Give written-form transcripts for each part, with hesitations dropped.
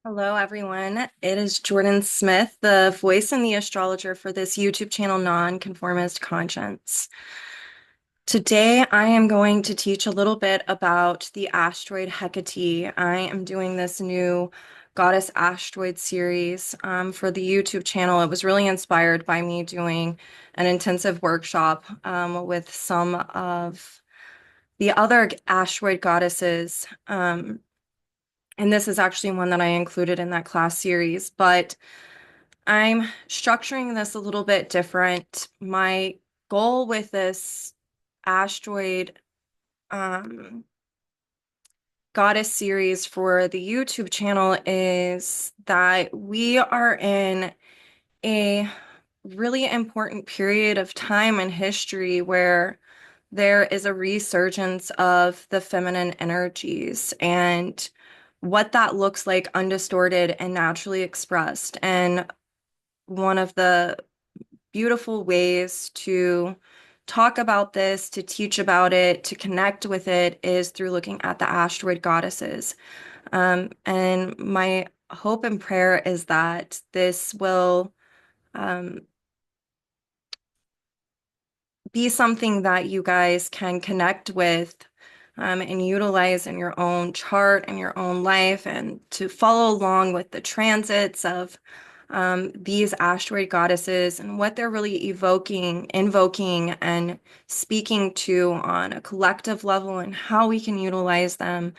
Hello, everyone. It is Jordyn Smith, the voice and the astrologer for this YouTube channel, Nonconformist Conscience. Today, I am going to teach a little bit about the asteroid Hekate. I am doing this new Goddess Asteroid series for the YouTube channel. It was really inspired by me doing an intensive workshop with some of the other asteroid goddesses. And this is actually one that I included in that class series, but I'm structuring this a little bit different. My goal with this asteroid um, goddess series for the YouTube channel is that we are in a really important period of time in history where there is a resurgence of the feminine energies and what that looks like undistorted and naturally expressed. And one of the beautiful ways to talk about this, to teach about it, to connect with it is through looking at the asteroid goddesses. And my hope and prayer is that this will um, be something that you guys can connect with and utilize in your own chart and your own life, and to follow along with the transits of these asteroid goddesses and what they're really evoking, invoking, and speaking to on a collective level, and how we can utilize them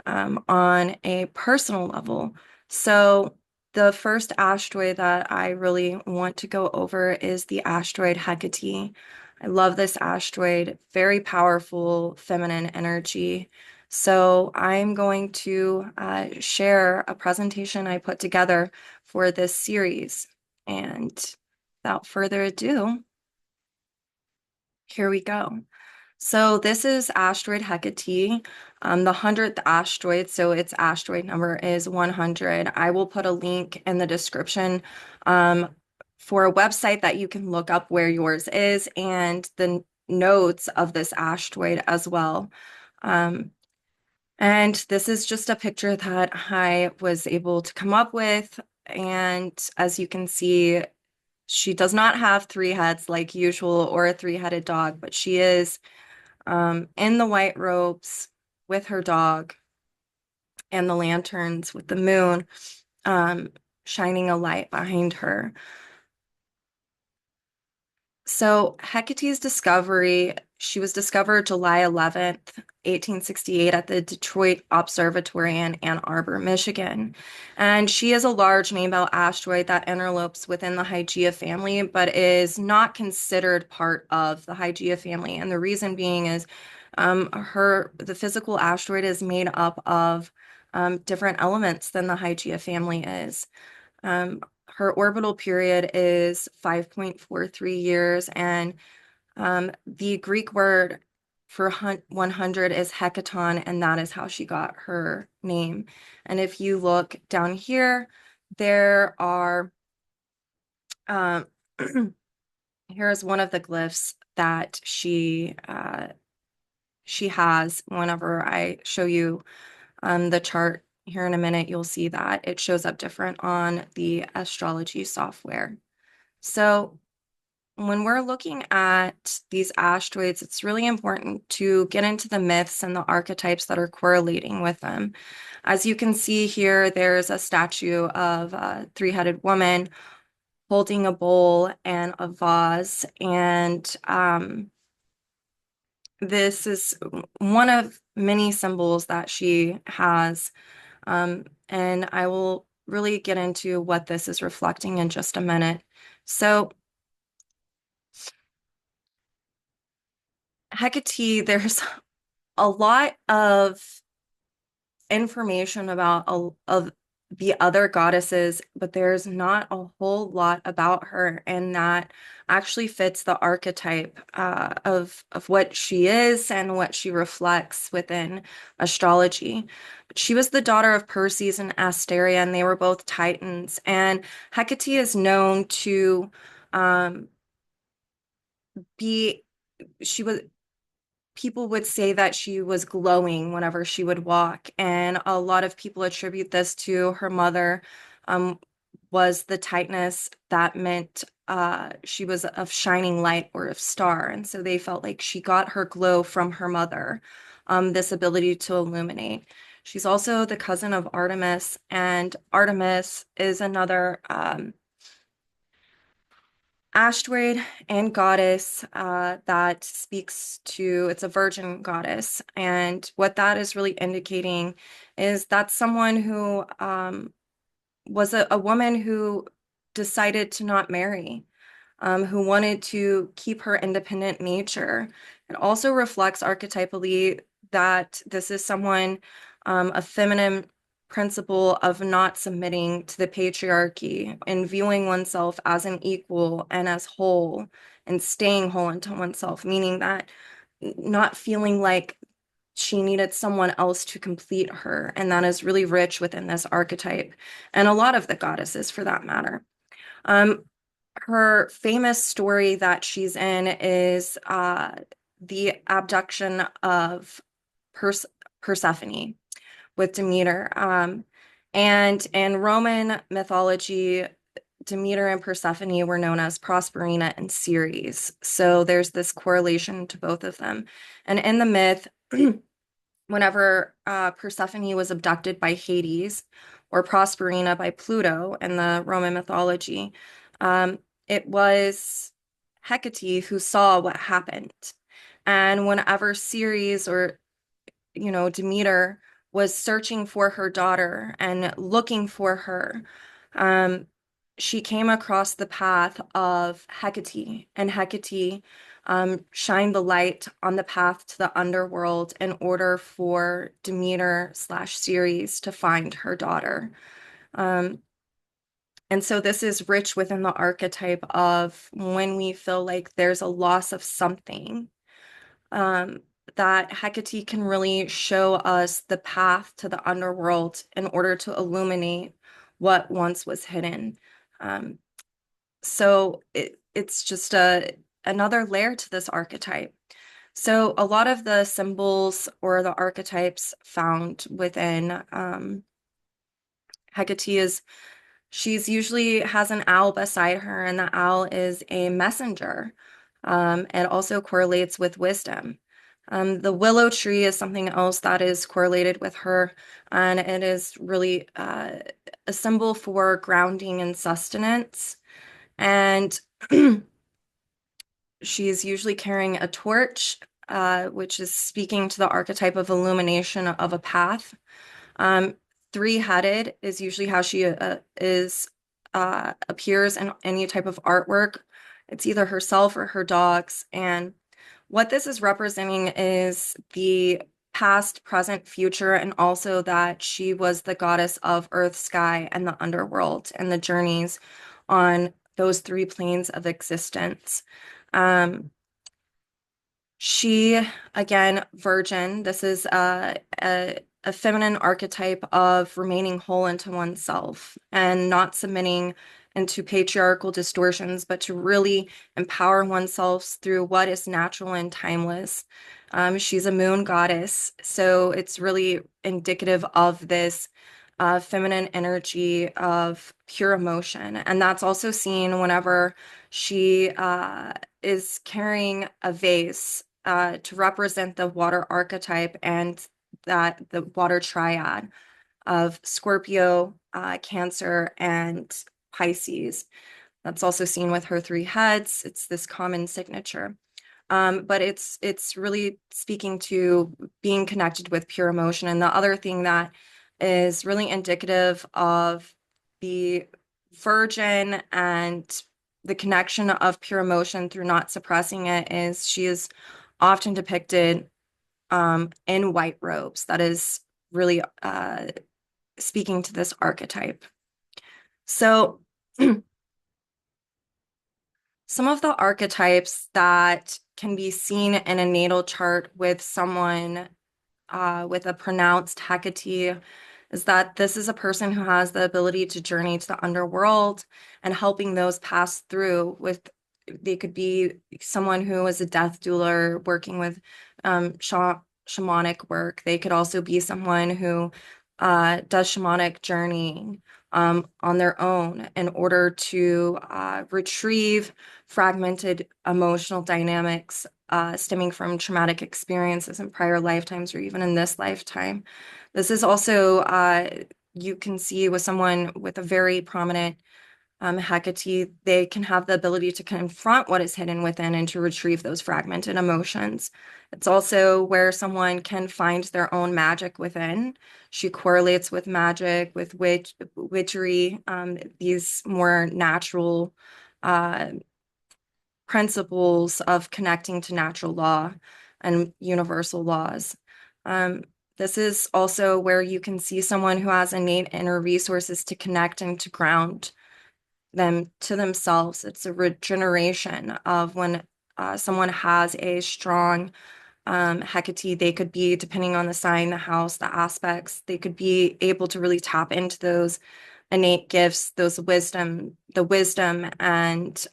on a personal level. So the first asteroid that I really want to go over is the asteroid Hecate. I love this asteroid, very powerful feminine energy. So I'm going to share a presentation I put together for this series. And without further ado, here we go. So this is asteroid Hecate, the 100th asteroid, so its asteroid number is 100. I will put a link in the description um, for a website that you can look up where yours is, and the nodes of this asteroid as well. Um, and this is just a picture that I was able to come up with. And as you can see, she does not have three heads like usual or a three-headed dog, but she is in the white robes with her dog and the lanterns with the moon um, shining a light behind her. So Hecate's discovery, she was discovered July 11th, 1868 at the Detroit Observatory in Ann Arbor, Michigan. And she is a large main-belt asteroid that interlopes within the Hygeia family, but is not considered part of the Hygeia family. And the reason being is the physical asteroid is made up of different elements than the Hygeia family is. Um, Her orbital period is 5.43 years, and the Greek word for 100 is hecaton, and that is how she got her name. And if you look down here, there are, um, here's one of the glyphs that she has. Whenever I show you the chart here in a minute, you'll see that it shows up different on the astrology software. So when we're looking at these asteroids, it's really important to get into the myths and the archetypes that are correlating with them. As you can see here, there's a statue of a three-headed woman holding a bowl and a vase, and this is one of many symbols that she has. And I will really get into what this is reflecting in just a minute. So Hecate, there's a lot of information about of the other goddesses, but there's not a whole lot about her, and that actually fits the archetype of what she is and what she reflects within astrology. But she was the daughter of Perseus and Asteria, and they were both Titans. And Hecate is known to um, be she was people would say that she was glowing whenever she would walk, and a lot of people attribute this to her mother. Was the tightness that meant she was of shining light or of star, and so they felt like she got her glow from her mother, this ability to illuminate. She's also the cousin of Artemis, and Artemis is another asteroid and goddess that speaks to, it's a virgin goddess. And what that is really indicating is that's someone who was a woman who decided to not marry, who wanted to keep her independent nature. It also reflects archetypally that this is someone, a feminine principle of not submitting to the patriarchy and viewing oneself as an equal and as whole and staying whole into oneself, meaning that not feeling like she needed someone else to complete her. And that is really rich within this archetype, and a lot of the goddesses for that matter. Um, Her famous story that she's in is the abduction of Persephone with Demeter. And in Roman mythology, Demeter and Persephone were known as Proserpina and Ceres. So there's this correlation to both of them. And in the myth, whenever Persephone was abducted by Hades or Proserpina by Pluto in the Roman mythology, it was Hecate who saw what happened. And whenever Ceres or, Demeter was searching for her daughter and looking for her, um, she came across the path of Hecate, and Hecate shined the light on the path to the underworld in order for Demeter slash Ceres to find her daughter. Um, and so this is rich within the archetype of when we feel like there's a loss of something, um, that Hecate can really show us the path to the underworld in order to illuminate what once was hidden. Um, so it's just another layer to this archetype. So a lot of the symbols or the archetypes found within Hecate is she's usually has an owl beside her, and the owl is a messenger. It also correlates with wisdom. The willow tree is something else that is correlated with her, and it is really a symbol for grounding and sustenance. And she's usually carrying a torch, which is speaking to the archetype of illumination of a path. Um, Three-headed is usually how she appears in any type of artwork. It's either herself or her dogs. And what this is representing is the past, present, future, and also that she was the goddess of earth, sky, and the underworld, and the journeys on those three planes of existence. She, again, virgin. This is a feminine archetype of remaining whole into oneself and not submitting into patriarchal distortions, but to really empower oneself through what is natural and timeless. She's a moon goddess, so it's really indicative of this feminine energy of pure emotion. And that's also seen whenever she is carrying a vase to represent the water archetype and that the water triad of Scorpio, Cancer, and Pisces. That's also seen with her three heads. It's this common signature. But it's really speaking to being connected with pure emotion. And the other thing that is really indicative of the virgin and the connection of pure emotion through not suppressing it is she is often depicted in white robes. That is really speaking to this archetype. So some of the archetypes that can be seen in a natal chart with someone with a pronounced Hecate is that this is a person who has the ability to journey to the underworld and helping those pass through with, they could be someone who is a death doula working with shamanic work. They could also be someone who does shamanic journeying on their own in order to retrieve fragmented emotional dynamics stemming from traumatic experiences in prior lifetimes or even in this lifetime. This is also, you can see with someone with a very prominent Hecate, they can have the ability to confront what is hidden within and to retrieve those fragmented emotions. It's also where someone can find their own magic within. She correlates with magic, with witchery, these more natural uh, principles of connecting to natural law and universal laws. Um, this is also where you can see someone who has innate inner resources to connect and to ground them to themselves. It's a regeneration of when someone has a strong Hecate, they could be, depending on the sign, the house, the aspects, they could be able to really tap into those innate gifts, those wisdom, the wisdom, and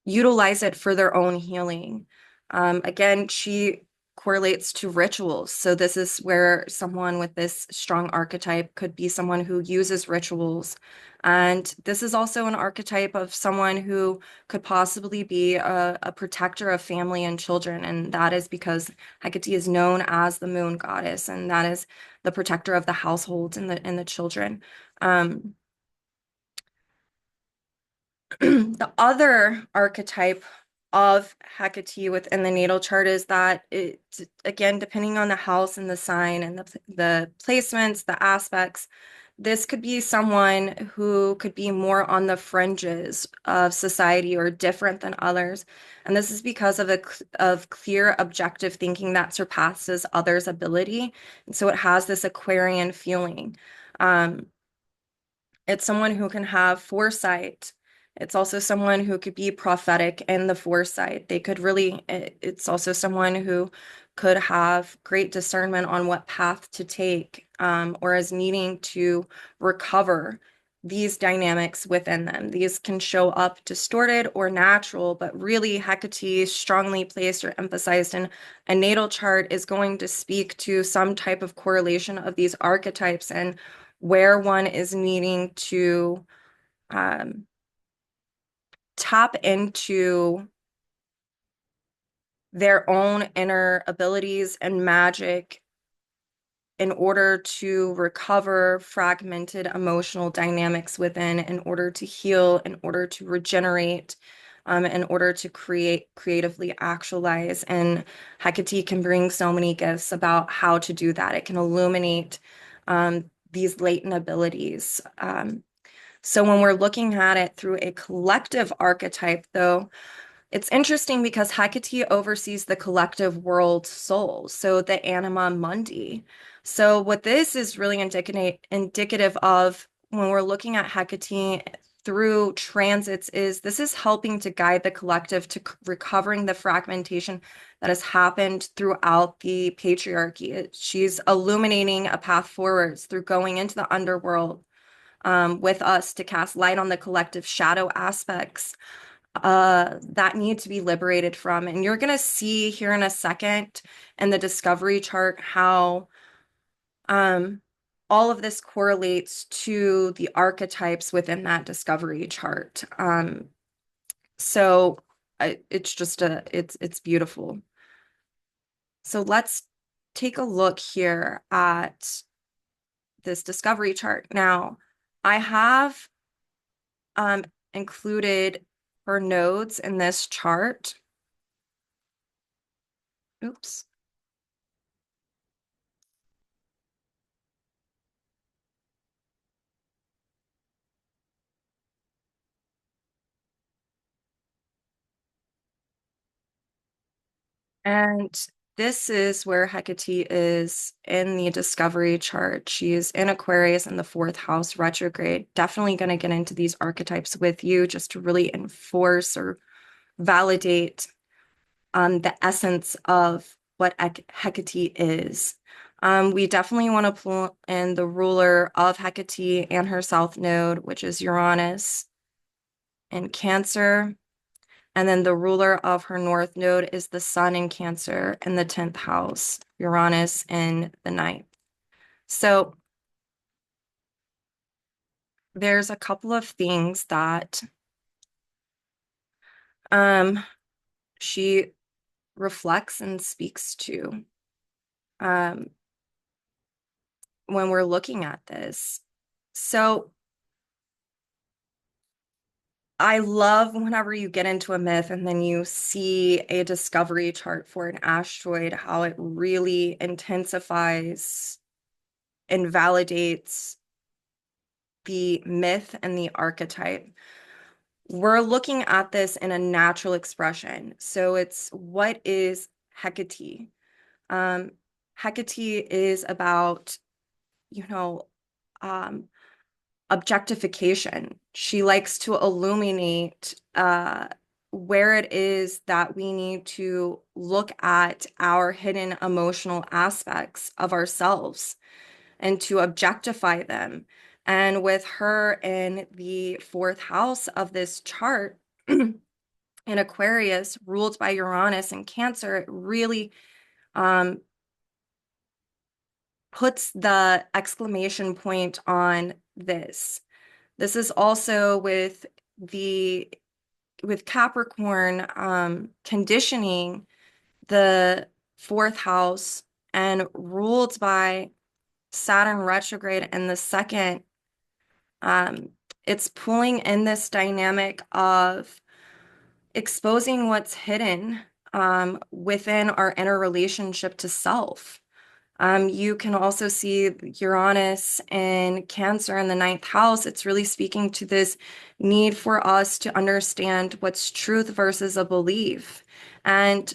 utilize it for their own healing. Again, she correlates to rituals. So this is where someone with this strong archetype could be someone who uses rituals. And this is also an archetype of someone who could possibly be a protector of family and children. And that is because Hecate is known as the moon goddess, and that is the protector of the household and the children. Um, The other archetype of Hecate within the natal chart is that it, again, depending on the house and the sign and the placements, the aspects, this could be someone who could be more on the fringes of society or different than others. And this is because of clear objective thinking that surpasses others' ability. And so it has this Aquarian feeling. Um, it's someone who can have foresight. It's also someone who could be prophetic in the foresight. They could really, it's also someone who could have great discernment on what path to take, or is needing to recover these dynamics within them. These can show up distorted or natural, but really Hecate strongly placed or emphasized in a natal chart is going to speak to some type of correlation of these archetypes and where one is needing to um, tap into their own inner abilities and magic in order to recover fragmented emotional dynamics within, in order to heal, in order to regenerate, in order to creatively actualize. And Hecate can bring so many gifts about how to do that. It can illuminate these latent abilities. So when we're looking at it through a collective archetype, though, it's interesting because Hecate oversees the collective world soul, so the anima mundi. So what this is really indicative of when we're looking at Hecate through transits is this is helping to guide the collective to recovering the fragmentation that has happened throughout the patriarchy. She's illuminating a path forwards through going into the underworld with us to cast light on the collective shadow aspects that need to be liberated from. And you're going to see here in a second in the discovery chart how um, all of this correlates to the archetypes within that discovery chart. So it's just it's beautiful. So let's take a look here at this discovery chart. Now, I have included her nodes in this chart. Oops. And this is where Hecate is in the discovery chart. She's in Aquarius in the fourth house retrograde. Definitely going to get into these archetypes with you just to really enforce or validate the essence of what Hecate is. We definitely want to pull in the ruler of Hecate and her south node, which is Uranus in Cancer. And then the ruler of her north node is the sun in Cancer in the 10th house, Uranus in the ninth. So there's a couple of things that um, she reflects and speaks to um, when we're looking at this. So I love whenever you get into a myth and then you see a discovery chart for an asteroid, how it really intensifies and validates the myth and the archetype. We're looking at this in a natural expression. So it's what is Hecate? Um, Hecate is about, you know, um, objectification. She likes to illuminate where it is that we need to look at our hidden emotional aspects of ourselves and to objectify them. And with her in the fourth house of this chart, in Aquarius, ruled by Uranus and Cancer, it really um, puts the exclamation point on this. This is also with Capricorn conditioning the fourth house and ruled by Saturn retrograde in the second. Um, it's pulling in this dynamic of exposing what's hidden within our inner relationship to self. You can also see Uranus and Cancer in the ninth house. It's really speaking to this need for us to understand what's truth versus a belief. And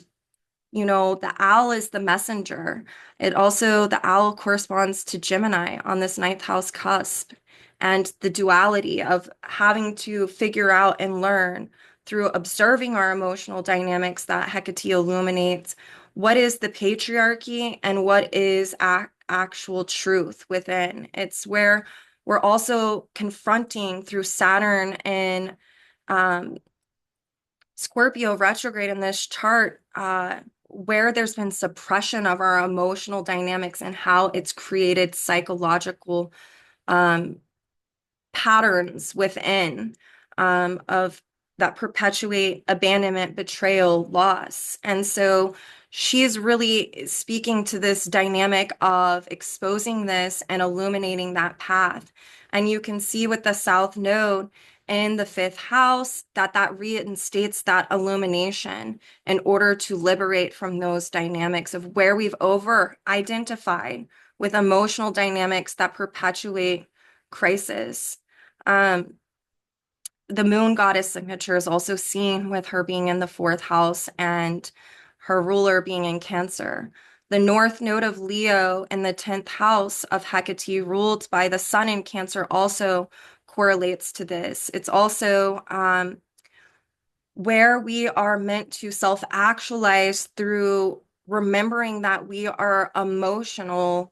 the owl is the messenger. The owl corresponds to Gemini on this ninth house cusp, and the duality of having to figure out and learn through observing our emotional dynamics that Hecate illuminates what is the patriarchy and what is actual truth within. It's where we're also confronting through Saturn and um, Scorpio retrograde in this chart, where there's been suppression of our emotional dynamics and how it's created psychological um, patterns within of that perpetuate abandonment, betrayal, loss. And so she's really speaking to this dynamic of exposing this and illuminating that path. And you can see with the South Node in the fifth house that reinstates that illumination in order to liberate from those dynamics of where we've over identified with emotional dynamics that perpetuate crisis. The moon goddess signature is also seen with her being in the fourth house and her ruler being in Cancer. The north node of Leo in the 10th house of Hecate, ruled by the sun in Cancer, also correlates to this. It's also where we are meant to self-actualize through remembering that we are emotional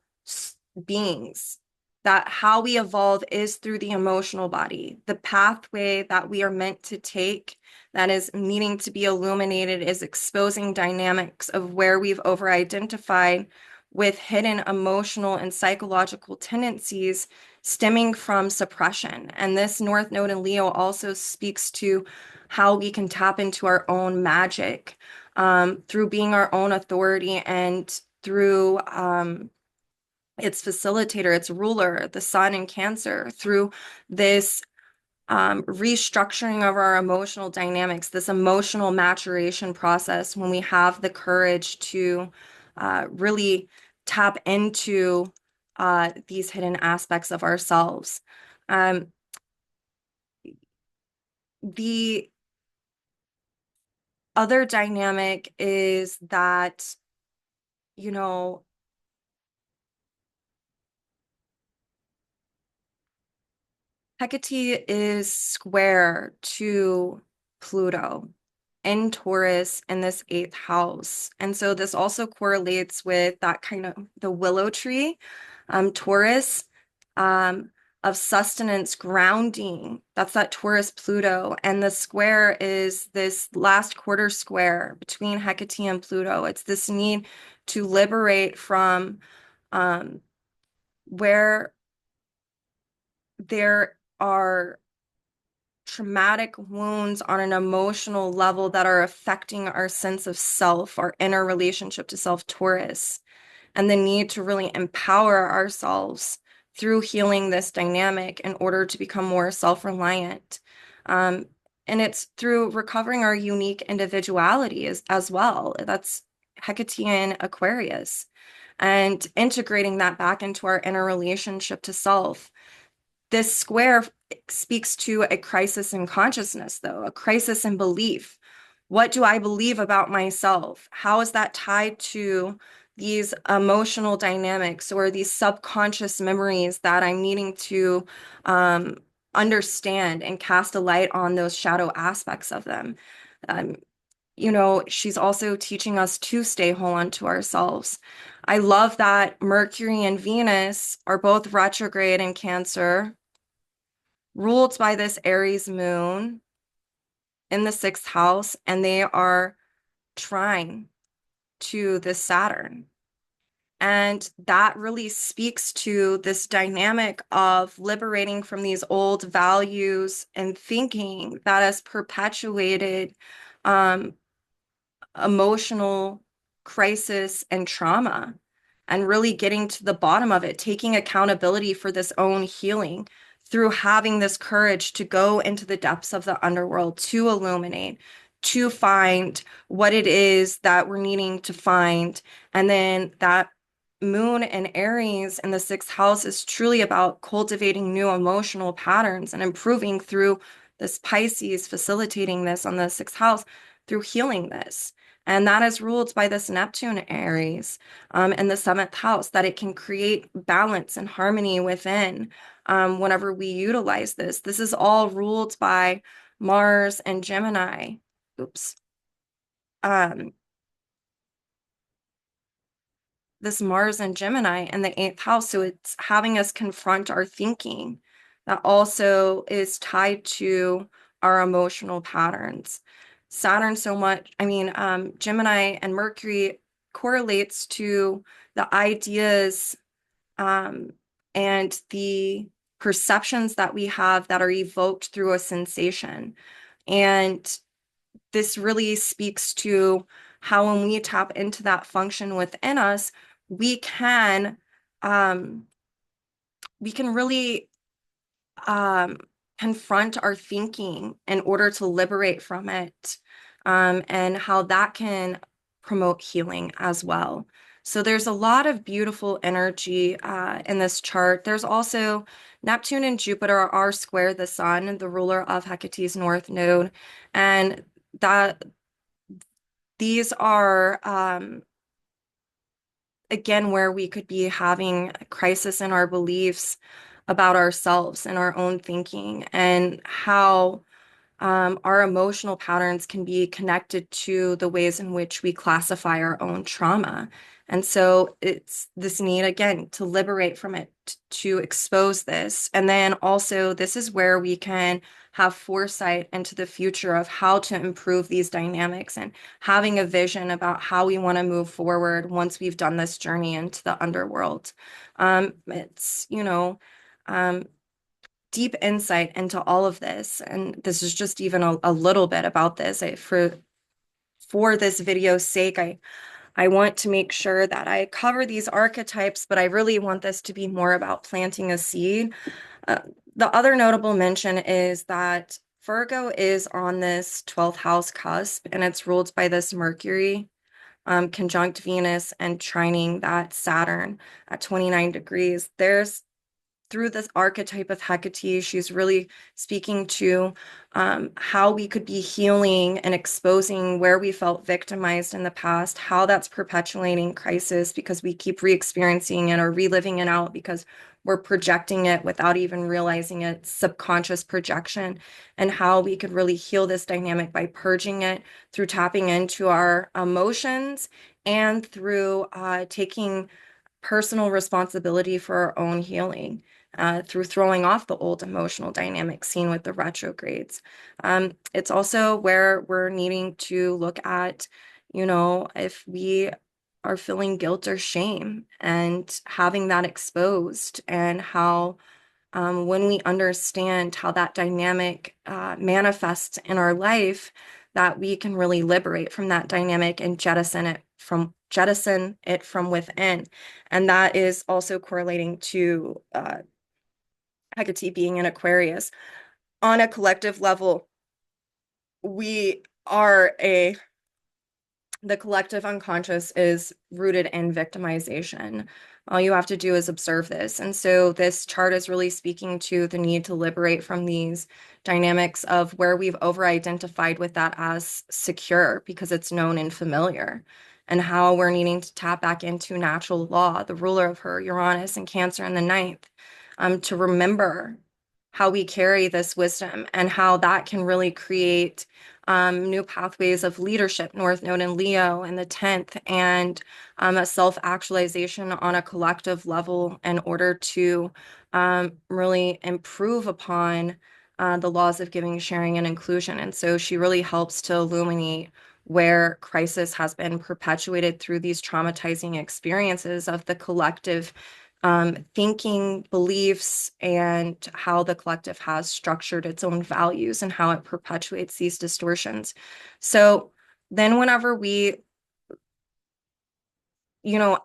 beings, that how we evolve is through the emotional body. The pathway that we are meant to take that is needing to be illuminated is exposing dynamics of where we've over-identified with hidden emotional and psychological tendencies stemming from suppression. And this North Node in Leo also speaks to how we can tap into our own magic through being our own authority and through its facilitator, its ruler, the sun in Cancer, through this restructuring of our emotional dynamics, this emotional maturation process when we have the courage to really tap into these hidden aspects of ourselves. The other dynamic is that, you know, Hecate is square to Pluto in Taurus in this eighth house. And so this also correlates with that kind of the willow tree, Taurus. of sustenance, grounding. That's that Taurus Pluto. And the square is this last quarter square between Hecate and Pluto. It's this need to liberate from um, where there are traumatic wounds on an emotional level that are affecting our sense of self, our inner relationship to self, Taurus, and the need to really empower ourselves through healing this dynamic in order to become more self-reliant. Um, and it's through recovering our unique individuality as well. That's Hecatean Aquarius, and integrating that back into our inner relationship to self. This square speaks to a crisis in consciousness, though, a crisis in belief. What do I believe about myself? How is that tied to these emotional dynamics or these subconscious memories that I'm needing to um, understand and cast a light on those shadow aspects of them? Um, she's also teaching us to stay whole unto ourselves. I love that Mercury and Venus are both retrograde in Cancer, ruled by this Aries moon in the sixth house, and they are trine to this Saturn. And that really speaks to this dynamic of liberating from these old values and thinking that has perpetuated um, emotional crisis and trauma, and really getting to the bottom of it, taking accountability for this own healing through having this courage to go into the depths of the underworld, to illuminate, to find what it is that we're needing to find. And then that moon in Aries in the sixth house is truly about cultivating new emotional patterns and improving through this Pisces, facilitating this on the sixth house through healing this. And that is ruled by this Neptune Aries in the seventh house, that it can create balance and harmony within whenever we utilize this. This is all ruled by Mars and Gemini. Oops. Um, this Mars and Gemini in the eighth house. So it's having us confront our thinking. That also is tied to our emotional patterns. Saturn so much, Gemini and Mercury correlates to the ideas um, and the perceptions that we have that are evoked through a sensation. And this really speaks to how when we tap into that function within us, we can um, we can really um, confront our thinking in order to liberate from it, and how that can promote healing as well. So there's a lot of beautiful energy in this chart. There's also Neptune and Jupiter are square the sun, the ruler of Hecate's north node, and that these are again where we could be having a crisis in our beliefs about ourselves and our own thinking, and how our emotional patterns can be connected to the ways in which we classify our own trauma. And so it's this need, again, to liberate from it, to expose this. And then also, this is where we can have foresight into the future of how to improve these dynamics and having a vision about how we want to move forward once we've done this journey into the underworld. It's, um, deep insight into all of this. And this is just even a little bit about this. For this video's sake, I want to make sure that I cover these archetypes, but I really want this to be more about planting a seed. Uh, the other notable mention is that Virgo is on this 12th house cusp, and it's ruled by this Mercury, conjunct Venus and trining that Saturn at 29 degrees. Through this archetype of Hecate, she's really speaking to how we could be healing and exposing where we felt victimized in the past, how that's perpetuating crisis because we keep re-experiencing it or reliving it out because we're projecting it without even realizing it, subconscious projection, and how we could really heal this dynamic by purging it through tapping into our emotions and through taking personal responsibility for our own healing through throwing off the old emotional dynamics seen with the retrogrades. It's also where we're needing to look at, if we are feeling guilt or shame and having that exposed, and how when we understand how that dynamic manifests in our life, that we can really liberate from that dynamic and jettison it from within. And that is also correlating to Hecate being in Aquarius. On a collective level, we are the collective unconscious is rooted in victimization. All you have to do is observe this. And so this chart is really speaking to the need to liberate from these dynamics of where we've over-identified with that as secure because it's known and familiar, and how we're needing to tap back into natural law, the ruler of her, Uranus and Cancer in the ninth, to remember how we carry this wisdom and how that can really create new pathways of leadership, North Node in Leo in the 10th, and a self-actualization on a collective level in order to really improve upon the laws of giving, sharing, and inclusion. And so she really helps to illuminate where crisis has been perpetuated through these traumatizing experiences of the collective thinking, beliefs, and how the collective has structured its own values and how it perpetuates these distortions. So then whenever we, you know,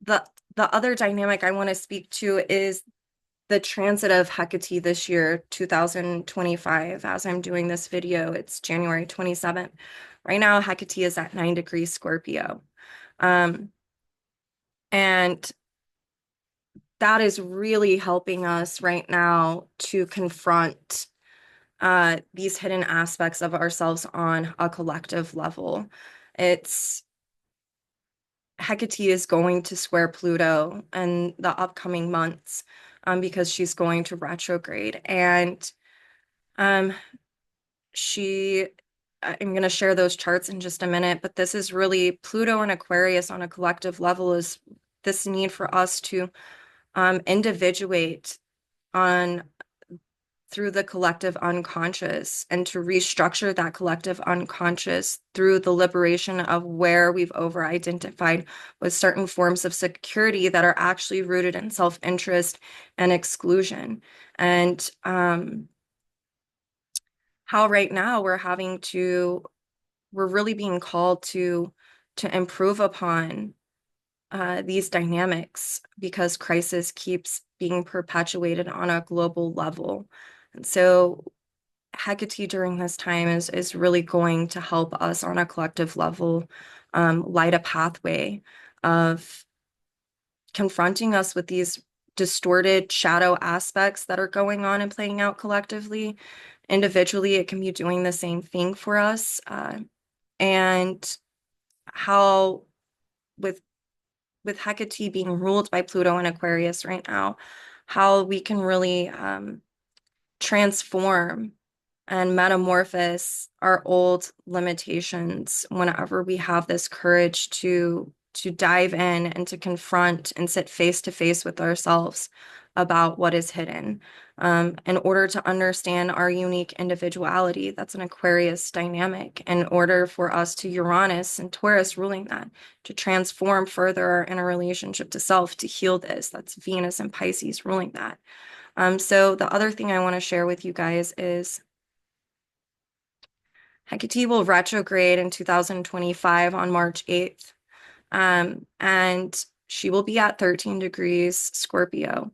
the the other dynamic I want to speak to is the transit of Hecate this year, 2025. As I'm doing this video, it's January 27th. Right now, Hecate is at 9 degrees Scorpio. Um, and that is really helping us right now to confront these hidden aspects of ourselves on a collective level. It's Hecate is going to square Pluto in the upcoming months because she's going to retrograde. And um, she, I'm going to share those charts in just a minute, but this is really Pluto and Aquarius on a collective level is this need for us to individuate on through the collective unconscious and to restructure that collective unconscious through the liberation of where we've over-identified with certain forms of security that are actually rooted in self-interest and exclusion. And how right now we're really being called to improve upon these dynamics because crisis keeps being perpetuated on a global level. And so Hecate during this time is really going to help us on a collective level light a pathway of confronting us with these distorted shadow aspects that are going on and playing out collectively. Individually, it can be doing the same thing for us. And how with Hecate being ruled by Pluto and Aquarius right now, how we can really transform and metamorphose our old limitations whenever we have this courage to dive in and to confront and sit face to face with ourselves about what is hidden in order to understand our unique individuality. That's an Aquarius dynamic. In order for us to Uranus and Taurus ruling that, to transform further our inner relationship to self, to heal this. That's Venus and Pisces ruling that. So the other thing I want to share with you guys is Hecate will retrograde in 2025 on March 8th. And she will be at 13 degrees Scorpio.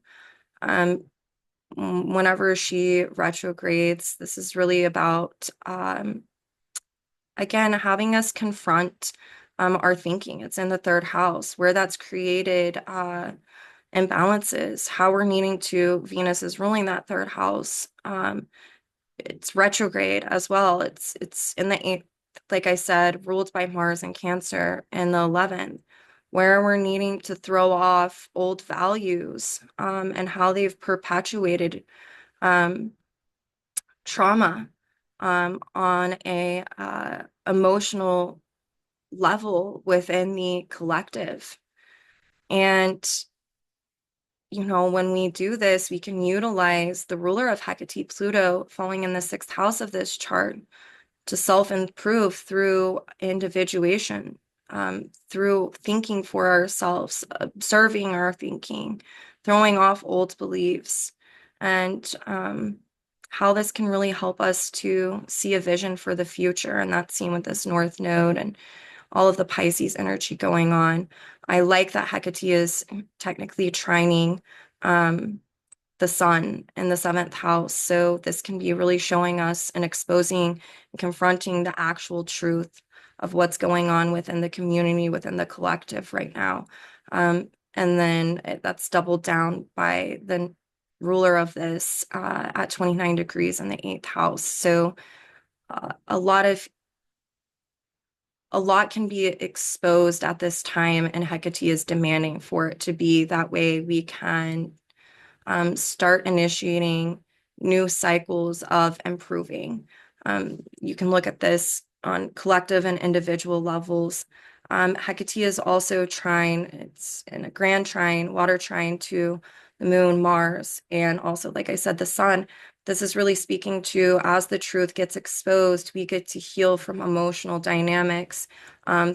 Whenever she retrogrades, this is really about, again, having us confront our thinking. It's in the third house where that's created imbalances, how we're needing to, Venus is ruling that third house. It's retrograde as well. It's in the eighth, like I said, ruled by Mars and Cancer in the 11th, where we're needing to throw off old values and how they've perpetuated trauma on a emotional level within the collective. And, when we do this, we can utilize the ruler of Hecate, Pluto, falling in the sixth house of this chart, to self-improve through individuation, through thinking for ourselves, observing our thinking, throwing off old beliefs, and how this can really help us to see a vision for the future. And that's seen with this North Node and all of the Pisces energy going on. I like that Hecate is technically trining the sun in the seventh house. So this can be really showing us and exposing and confronting the actual truth of what's going on within the community, within the collective right now. And then that's doubled down by the ruler of this at 29 degrees in the eighth house. So a lot can be exposed at this time, and Hecate is demanding for it to be that way. We can start initiating new cycles of improving. You can look at this on collective and individual levels. Hecate is also trine, it's in a grand trine, water trine to the moon, Mars, and also, like I said, the sun. This is really speaking to, as the truth gets exposed, we get to heal from emotional dynamics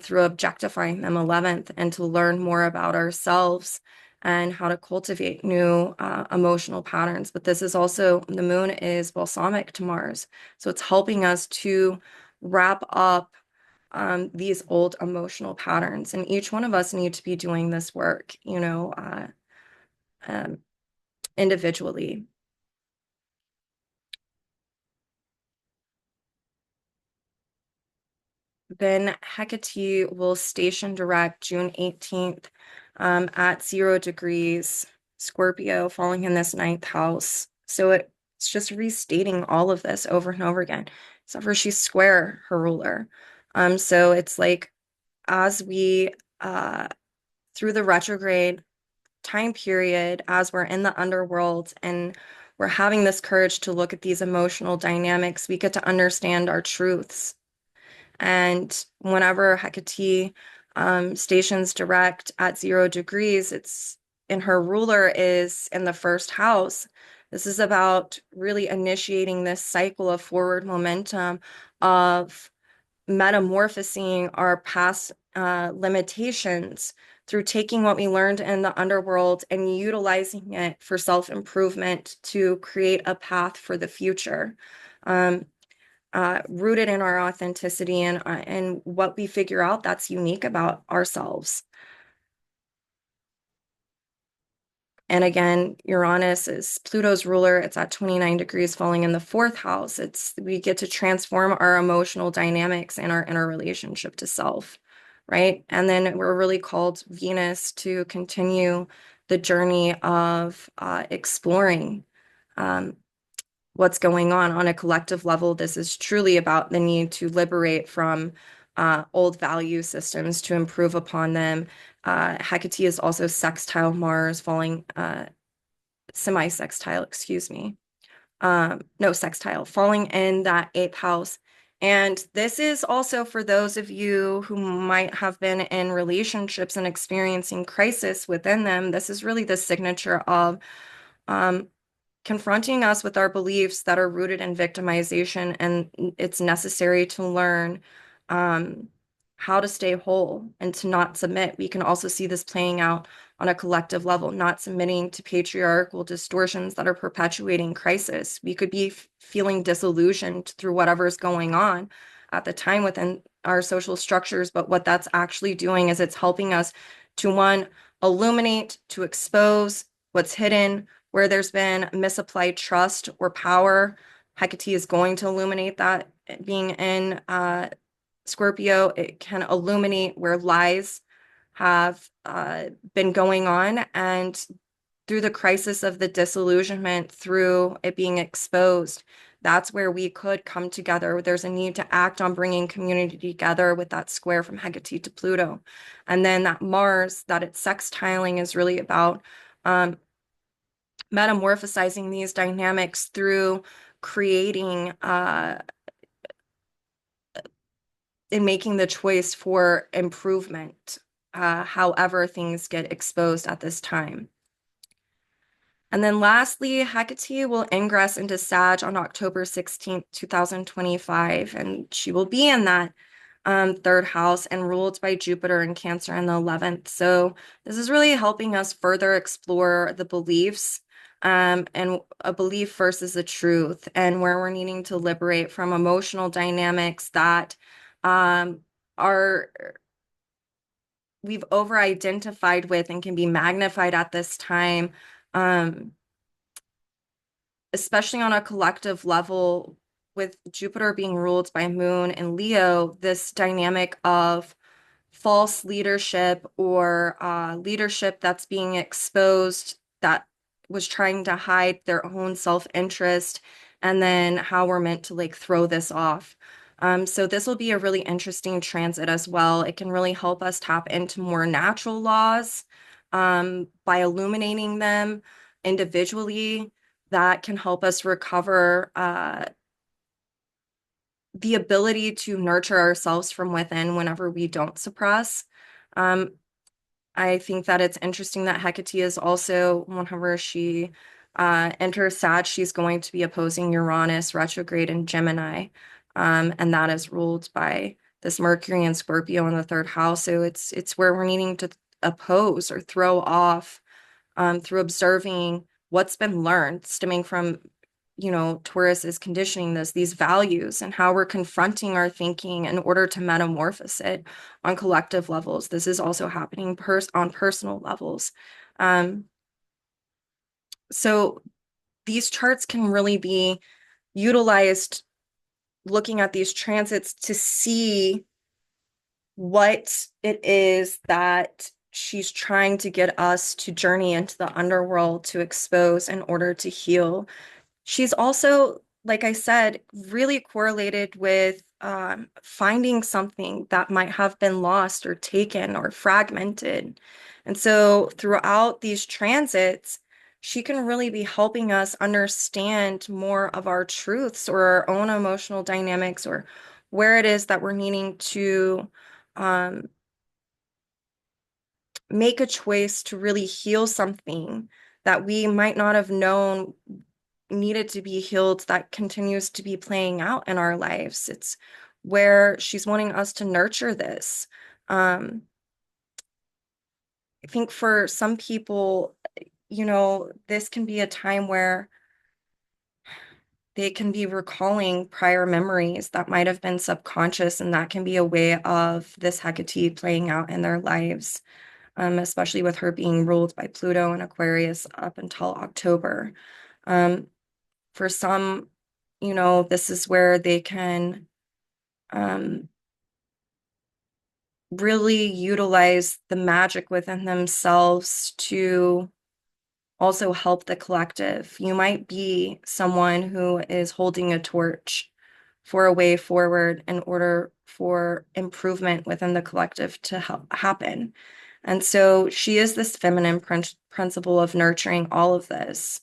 through objectifying them 11th, and to learn more about ourselves and how to cultivate new emotional patterns. But this is also, the moon is balsamic to Mars. So it's helping us to wrap up these old emotional patterns. And each one of us need to be doing this work, um, individually. Then Hecate will station direct June 18th at 0 degrees Scorpio, falling in this ninth house. So it's just restating all of this over and over again, except for she's square her ruler. So it's like, as we through the retrograde time period, as we're in the underworld and we're having this courage to look at these emotional dynamics, we get to understand our truths. And whenever Hecate stations direct at 0 degrees, it's in her ruler is in the first house. This is about really initiating this cycle of forward momentum, of metamorphosing our past limitations through taking what we learned in the underworld and utilizing it for self-improvement to create a path for the future. Rooted in our authenticity and what we figure out that's unique about ourselves. And again, Uranus is Pluto's ruler. It's at 29 degrees, falling in the fourth house. We get to transform our emotional dynamics and our interrelationship to self, right? And then we're really called Venus to continue the journey of exploring what's going on a collective level. This is truly about the need to liberate from old value systems to improve upon them. Hecate is also sextile Mars, falling semi-sextile, excuse me. No, sextile, falling in that eighth house. And this is also for those of you who might have been in relationships and experiencing crisis within them. This is really the signature of confronting us with our beliefs that are rooted in victimization, and it's necessary to learn how to stay whole and to not submit. We can also see this playing out on a collective level, not submitting to patriarchal distortions that are perpetuating crisis. We could be feeling disillusioned through whatever's going on at the time within our social structures, but what that's actually doing is it's helping us to, one, illuminate, to expose what's hidden, where there's been misapplied trust or power. Hecate is going to illuminate that. Being in Scorpio, it can illuminate where lies have been going on, and through the crisis of the disillusionment, through it being exposed, that's where we could come together. There's a need to act on bringing community together with that square from Hecate to Pluto. And then that Mars, that it's sextiling, is really about metamorphosizing these dynamics through creating and making the choice for improvement. however things get exposed at this time. And then lastly, Hecate will ingress into Sag on October 16th, 2025, and she will be in that third house and ruled by Jupiter and Cancer in the 11th. So this is really helping us further explore the beliefs and a belief versus a truth, and where we're needing to liberate from emotional dynamics that are we've over-identified with and can be magnified at this time, um, especially on a collective level, with Jupiter being ruled by Moon and Leo, this dynamic of false leadership or leadership that's being exposed that was trying to hide their own self-interest, and then how we're meant to like throw this off. So this will be a really interesting transit as well. It can really help us tap into more natural laws by illuminating them individually. That can help us recover the ability to nurture ourselves from within whenever we don't suppress. Um, I think that it's interesting that Hecate is also, whenever she enters Sag, she's going to be opposing Uranus retrograde in Gemini. And that is ruled by this Mercury and Scorpio in the third house. So it's where we're needing to oppose or throw off through observing what's been learned, stemming from, Taurus is conditioning these values, and how we're confronting our thinking in order to metamorphose it on collective levels. This is also happening on personal levels. So these charts can really be utilized looking at these transits to see what it is that she's trying to get us to journey into the underworld to expose in order to heal. She's also, like I said, really correlated with finding something that might have been lost or taken or fragmented. And so throughout these transits, she can really be helping us understand more of our truths or our own emotional dynamics, or where it is that we're needing to um, make a choice to really heal something that we might not have known needed to be healed, that continues to be playing out in our lives. It's where she's wanting us to nurture this. I think for some people, this can be a time where they can be recalling prior memories that might have been subconscious, and that can be a way of this Hecate playing out in their lives, especially with her being ruled by Pluto and Aquarius up until October. For some, this is where they can really utilize the magic within themselves to also help the collective. You might be someone who is holding a torch for a way forward in order for improvement within the collective to happen. And so she is this feminine principle of nurturing all of this.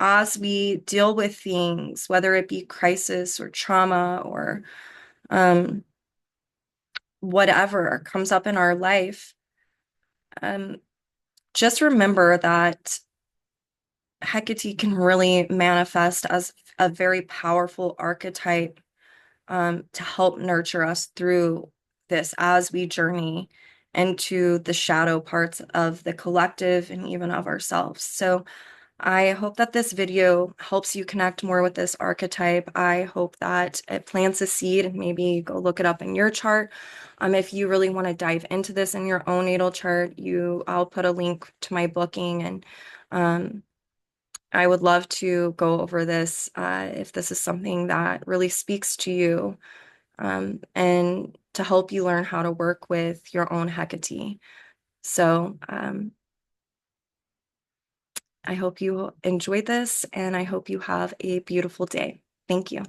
As we deal with things, whether it be crisis or trauma or whatever comes up in our life, just remember that Hecate can really manifest as a very powerful archetype to help nurture us through this as we journey into the shadow parts of the collective and even of ourselves. So I hope that this video helps you connect more with this archetype. I hope that it plants a seed, and maybe go look it up in your chart. If you really want to dive into this in your own natal chart, I'll put a link to my booking, and I would love to go over this if this is something that really speaks to you, and to help you learn how to work with your own Hecate. So I hope you enjoyed this, and I hope you have a beautiful day. Thank you.